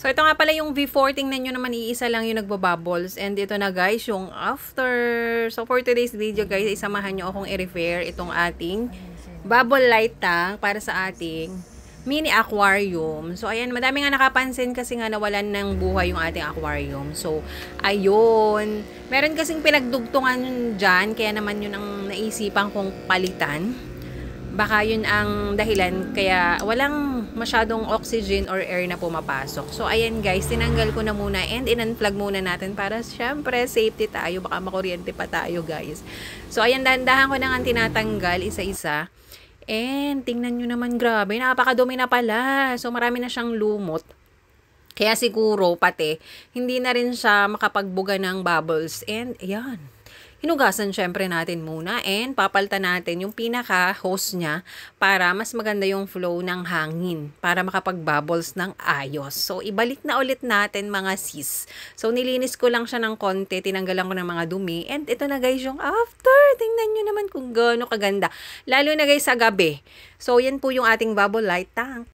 So, ito nga pala yung V4. Tingnan nyo naman, iisa lang yung nagbabubbles. And ito na guys, yung after. So, for today's video guys, isamahan nyo akong i-repair itong ating bubble light tank para sa ating mini aquarium. So, ayan, madami nga nakapansin kasi nga nawalan ng buhay yung ating aquarium. So, ayun. Meron kasing pinagdugtungan dyan, kaya naman yun ang naisipan kong palitan. Baka yun ang dahilan kaya walang masyadong oxygen or air na pumapasok. So, ayan guys, tinanggal ko na muna and in-unplug muna natin para syempre safety tayo. Baka makuryente pa tayo guys. So, ayan, dahan-dahan ko na nga tinatanggal isa-isa. And tingnan nyo naman, grabe, napakadumi na pala. So, marami na siyang lumot. Kaya siguro, pati, hindi na rin siya makapagbuga ng bubbles. And, ayan. Hinugasan syempre natin muna and papalitan natin yung pinaka-hose niya para mas maganda yung flow ng hangin para makapag-bubbles ng ayos. So, ibalik na ulit natin mga sis. So, nilinis ko lang siya ng konti, tinanggalan ko ng mga dumi and ito na guys yung after. Tingnan nyo naman kung gaano kaganda. Lalo na guys sa gabi. So, yan po yung ating bubble light tank.